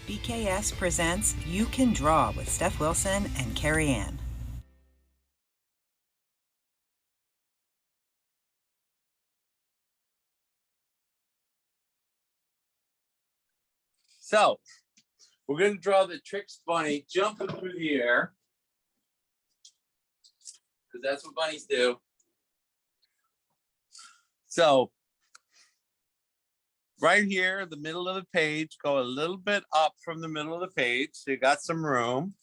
BKS presents You Can Draw with Steph Wilson and Carrie Ann. So we're going to draw the Trix bunny jumping through the air, because that's what bunnies do. So right here, the middle of the page, go a little bit up from the middle of the page, so you got some room.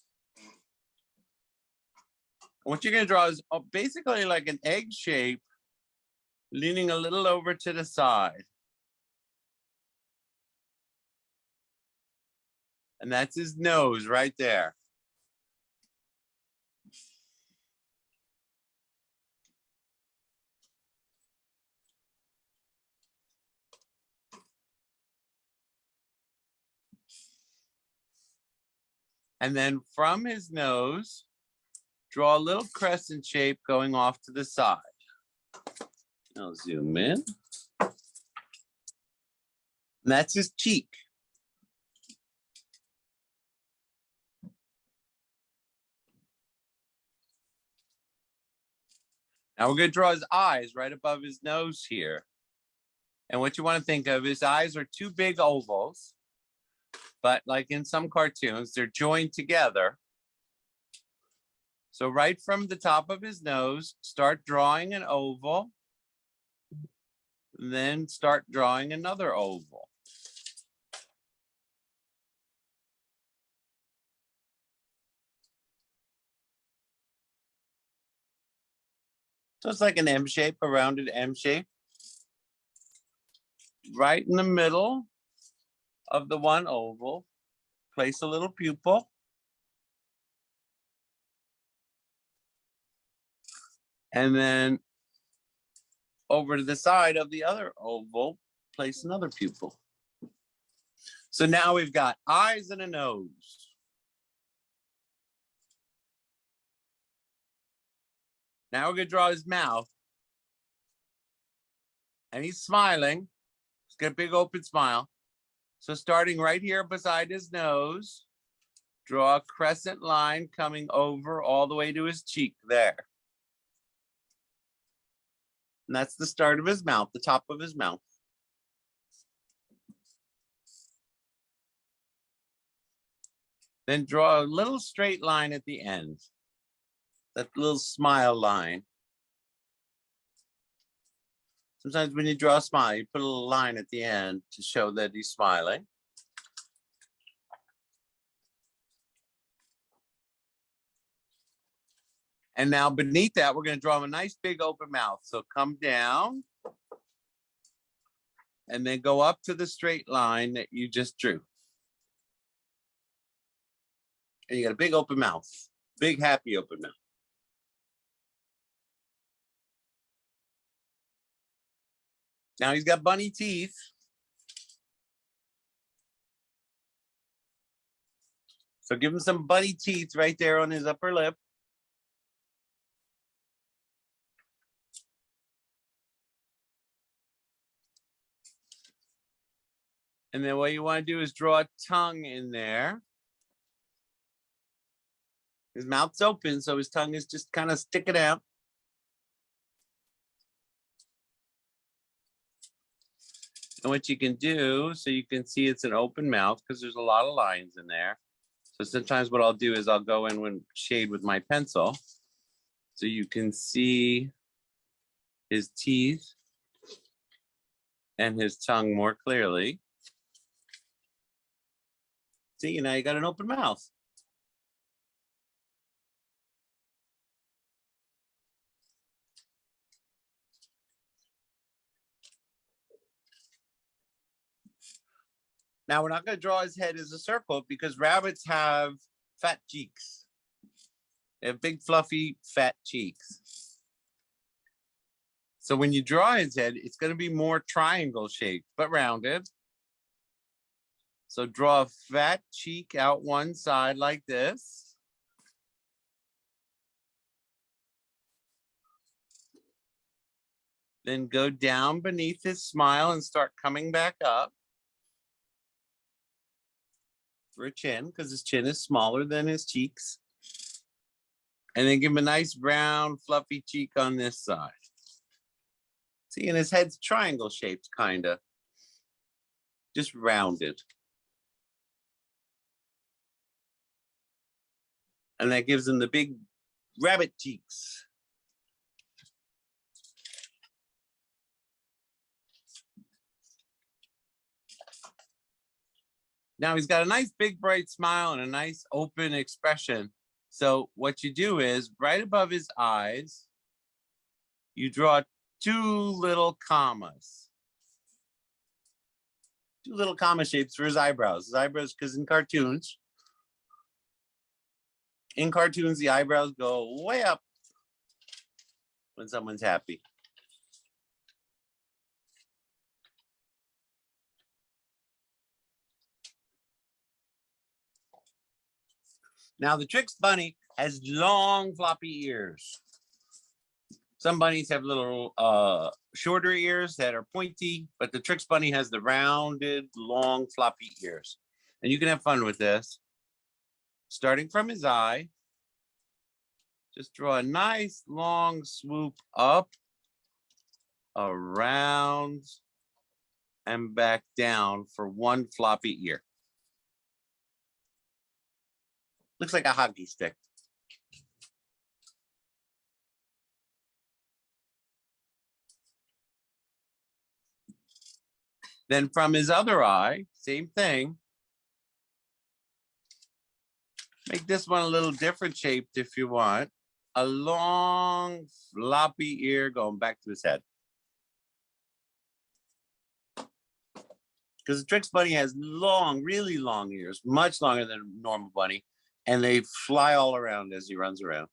What you're going to draw is basically like an egg shape, leaning a little over to the side. And that's his nose right there. And then from his nose, draw a little crescent shape going off to the side. I'll zoom in. And that's his cheek. Now we're going to draw his eyes right above his nose here. And what you want to think of, his eyes are two big ovals, but like in some cartoons, they're joined together. So right from the top of his nose, start drawing an oval, then start drawing another oval. So it's like an M shape, a rounded M shape. Right in the middle of the one oval, place a little pupil. And then over to the side of the other oval, place another pupil. So now we've got eyes and a nose. Now we're going to draw his mouth. And he's smiling. He's got a big open smile. So starting right here beside his nose, draw a crescent line coming over all the way to his cheek there. And that's the start of his mouth, the top of his mouth. Then draw a little straight line at the end. That little smile line. Sometimes when you draw a smile, you put a little line at the end to show that he's smiling. And now beneath that, we're going to draw him a nice big open mouth. So come down and then go up to the straight line that you just drew. And you got a big open mouth, big happy open mouth. Now he's got bunny teeth. So give him some bunny teeth right there on his upper lip. And then what you want to do is draw a tongue in there. His mouth's open, so his tongue is just kind of sticking out. And what you can do, so you can see it's an open mouth, because there's a lot of lines in there. So sometimes what I'll do is I'll go in and shade with my pencil, so you can see his teeth and his tongue more clearly. See, now you got an open mouth. Now we're not going to draw his head as a circle because rabbits have fat cheeks. They have big, fluffy, fat cheeks. So when you draw his head, it's going to be more triangle shaped, but rounded. So draw a fat cheek out one side like this. Then go down beneath his smile and start coming back up. for a chin because his chin is smaller than his cheeks. And then give him a nice brown fluffy cheek on this side. See, and his head's triangle shaped, kind of. Just rounded. And that gives him the big rabbit cheeks. Now he's got a nice big bright smile and a nice open expression. So what you do is right above his eyes, you draw two little commas. Two little comma shapes for his eyebrows. His eyebrows, because in cartoons, the eyebrows go way up when someone's happy. Now the Trix bunny has long floppy ears. Some bunnies have little shorter ears that are pointy, but the Trix bunny has the rounded, long floppy ears. And you can have fun with this. Starting from his eye, just draw a nice long swoop up, around, and back down for one floppy ear. Looks like a hockey stick. Then from his other eye, same thing. Make this one a little different shaped if you want. A long floppy ear going back to his head. Because the Trix bunny has long, really long ears, much longer than a normal bunny. And they fly all around as he runs around.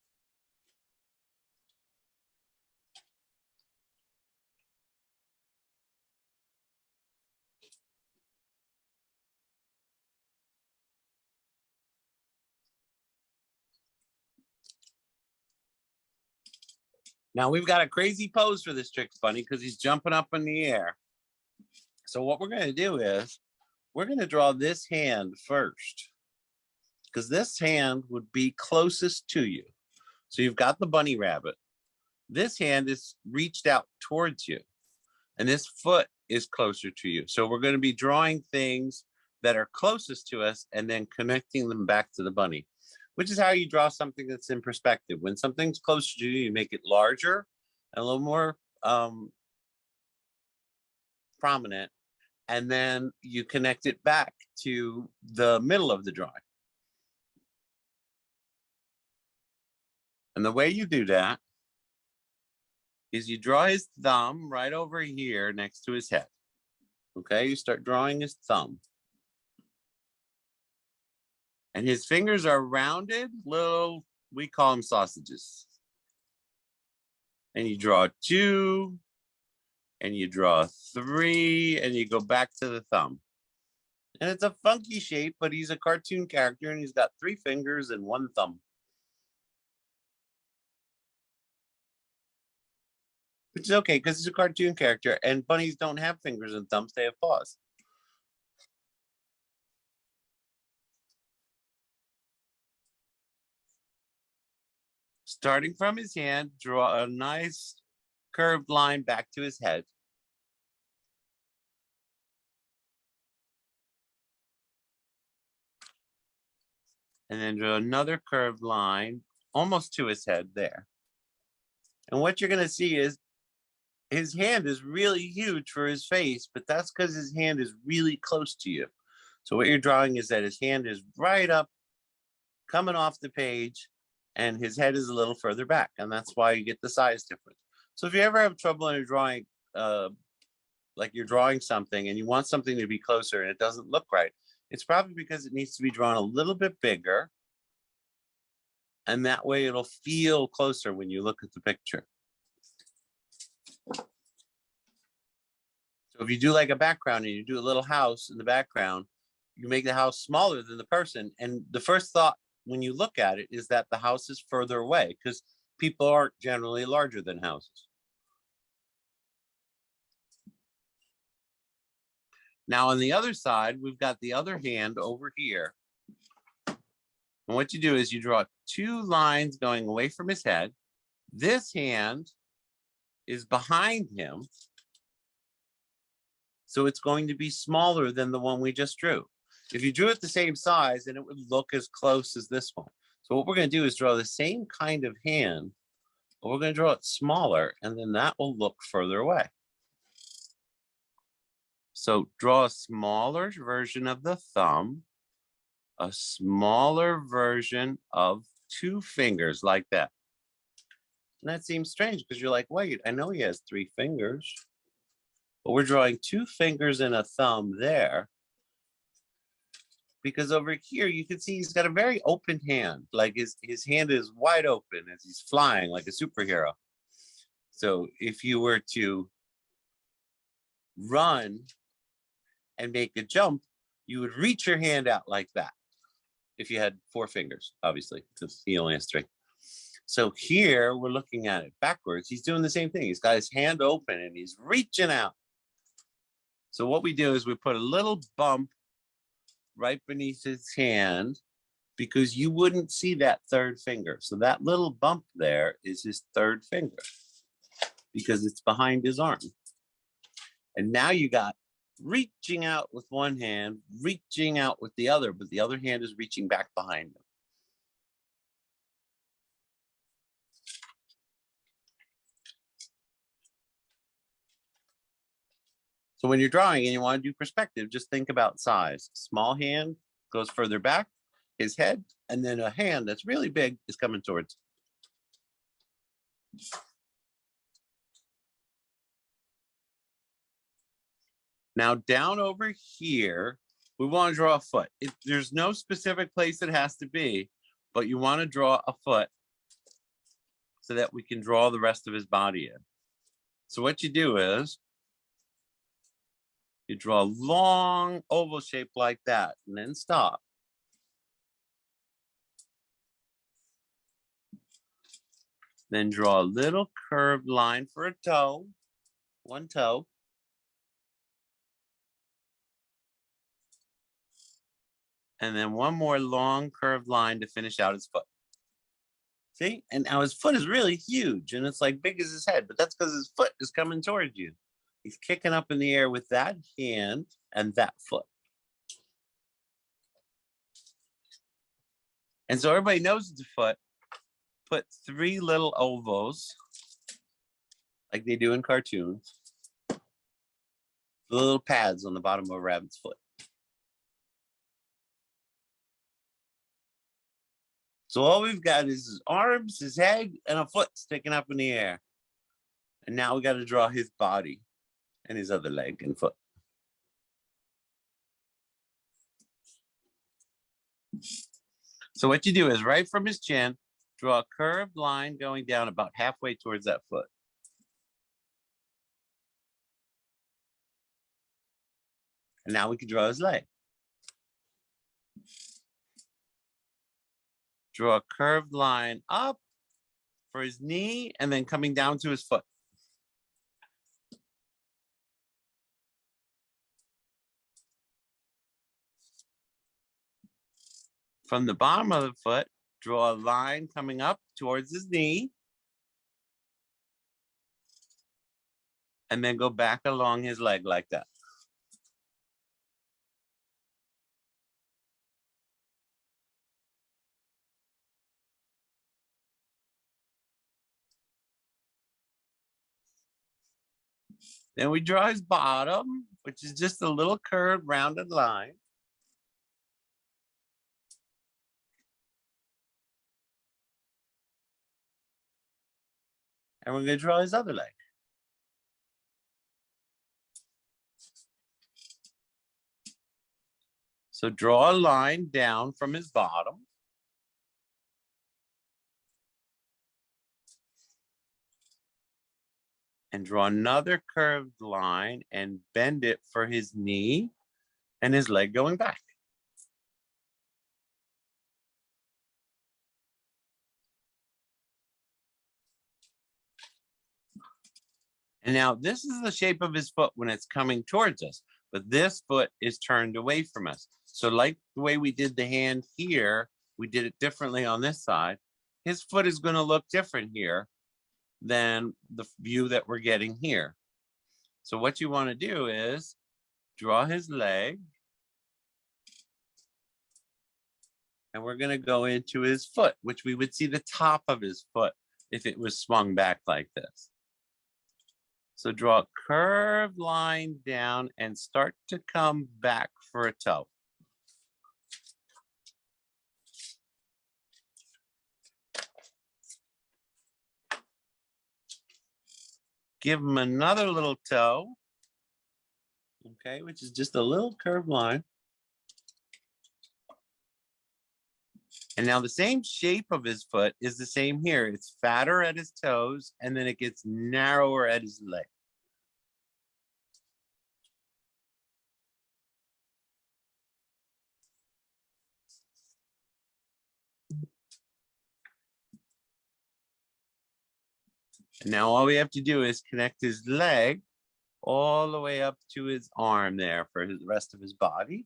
Now we've got a crazy pose for this Trix bunny because he's jumping up in the air. So what we're going to do is we're going to draw this hand first because this hand would be closest to you. So you've got the bunny rabbit. This hand is reached out towards you and this foot is closer to you. So we're going to be drawing things that are closest to us and then connecting them back to the bunny, which is how you draw something that's in perspective. When something's closer to you, you make it larger and a little more prominent, and then you connect it back to the middle of the drawing. And the way you do that is you draw his thumb right over here next to his head. Okay, you start drawing his thumb. And his fingers are rounded, little, we call them sausages. And you draw 2, and you draw 3, and you go back to the thumb. And it's a funky shape, but he's a cartoon character, and he's got 3 fingers and 1 thumb. Which is okay, because he's a cartoon character, and bunnies don't have fingers and thumbs, they have paws. Starting from his hand, draw a nice curved line back to his head. And then draw another curved line almost to his head there. And what you're going to see is his hand is really huge for his face, but that's because his hand is really close to you. So what you're drawing is that his hand is right up, coming off the page, and his head is a little further back. And that's why you get the size difference. So if you ever have trouble in a drawing, like you're drawing something and you want something to be closer and it doesn't look right, it's probably because it needs to be drawn a little bit bigger. And that way it'll feel closer when you look at the picture. So if you do like a background and you do a little house in the background, you make the house smaller than the person. And the first thought when you look at it is that the house is further away because people aren't generally larger than houses. Now on the other side, we've got the other hand over here. And what you do is you draw 2 lines going away from his head. This hand is behind him, so it's going to be smaller than the one we just drew. If you drew it the same size, then it would look as close as this one. So what we're going to do is draw the same kind of hand, but we're going to draw it smaller, and then that will look further away. So draw a smaller version of the thumb, a smaller version of 2 fingers like that. And that seems strange because you're like, wait, I know he has 3 fingers, but we're drawing 2 fingers and a thumb there. Because over here, you can see he's got a very open hand. Like his hand is wide open as he's flying like a superhero. So if you were to run and make a jump, you would reach your hand out like that. If you had 4 fingers, obviously, because he only has 3. So here we're looking at it backwards. He's doing the same thing. He's got his hand open and he's reaching out. So what we do is we put a little bump right beneath his hand because you wouldn't see that 3rd finger. So that little bump there is his 3rd finger because it's behind his arm. And now you got reaching out with one hand, reaching out with the other, but the other hand is reaching back behind him. So when you're drawing and you want to do perspective, just think about size. Small hand goes further back, his head, and then a hand that's really big is coming towards. Now down over here, we want to draw a foot. There's no specific place it has to be, but you want to draw a foot so that we can draw the rest of his body in. So what you do is you draw a long oval shape like that and then stop. Then draw a little curved line for a toe, one toe. And then one more long curved line to finish out his foot. See? And now his foot is really huge and it's like big as his head, but that's because his foot is coming towards you. He's kicking up in the air with that hand and that foot. And so everybody knows it's a foot. Put 3 little ovals, like they do in cartoons, the little pads on the bottom of a rabbit's foot. So all we've got is his arms, his head, and a foot sticking up in the air. And now we got to draw his body and his other leg and foot. So what you do is right from his chin, draw a curved line going down about halfway towards that foot. And now we can draw his leg. Draw a curved line up for his knee and then coming down to his foot. From the bottom of the foot, draw a line coming up towards his knee. And then go back along his leg like that. Then we draw his bottom, which is just a little curved, rounded line. And we're going to draw his other leg. So draw a line down from his bottom. And draw another curved line and bend it for his knee and his leg going back. And now this is the shape of his foot when it's coming towards us, but this foot is turned away from us. So like the way we did the hand here, we did it differently on this side, his foot is going to look different here than the view that we're getting here. So what you want to do is draw his leg. And we're going to go into his foot, which we would see the top of his foot if it was swung back like this. So draw a curved line down and start to come back for a toe. Give him another little toe, okay, which is just a little curved line. And now the same shape of his foot is the same here. It's fatter at his toes, and then it gets narrower at his leg. And now all we have to do is connect his leg all the way up to his arm there for the rest of his body.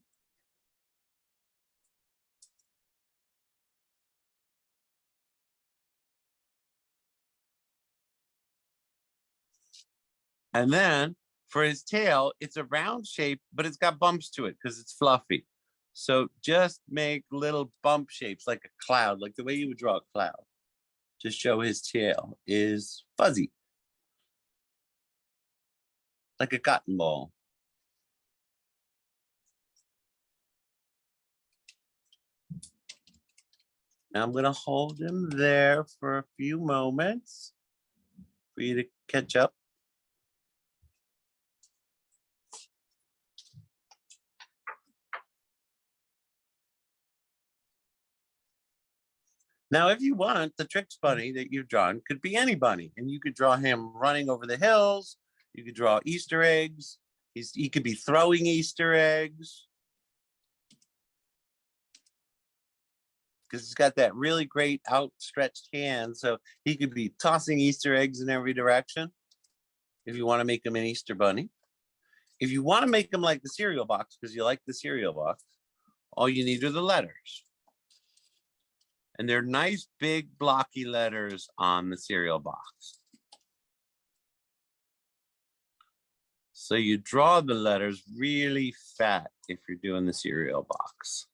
And then for his tail, it's a round shape, but it's got bumps to it because it's fluffy. So just make little bump shapes like a cloud, like the way you would draw a cloud, to show his tail is fuzzy, like a cotton ball. Now I'm going to hold him there for a few moments for you to catch up. Now, if you want, the Trix bunny that you've drawn could be any bunny, and you could draw him running over the hills. You could draw Easter eggs. He could be throwing Easter eggs, because he's got that really great outstretched hand. So he could be tossing Easter eggs in every direction if you want to make him an Easter bunny. If you want to make him like the cereal box, because you like the cereal box, all you need are the letters. And they're nice, big, blocky letters on the cereal box. So you draw the letters really fat if you're doing the cereal box.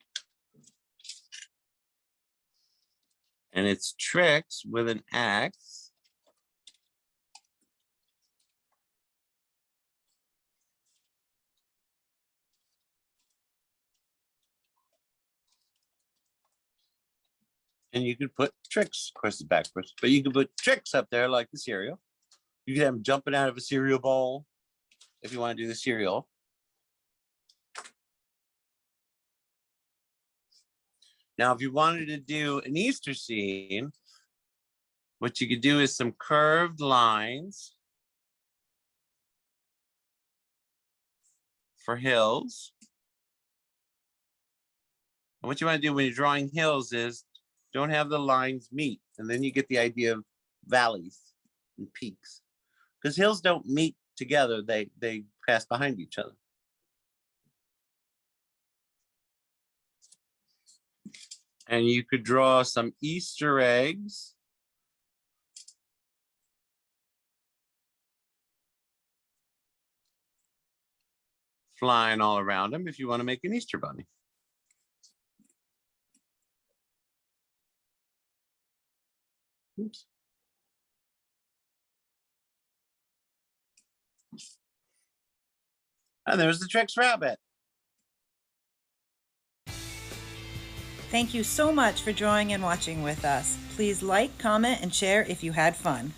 And it's Trix with an X. And you could put Trix, of course it's backwards, but you could put Trix up there like the cereal. You could have him jumping out of a cereal bowl if you want to do the cereal. Now, if you wanted to do an Easter scene, what you could do is some curved lines for hills. And what you want to do when you're drawing hills is don't have the lines meet, and then you get the idea of valleys and peaks. Because hills don't meet together, they pass behind each other. And you could draw some Easter eggs. Flying all around them if you want to make an Easter bunny. Oops. And there's the Trix rabbit. Thank you so much for drawing and watching with us. Please like, comment, and share if you had fun.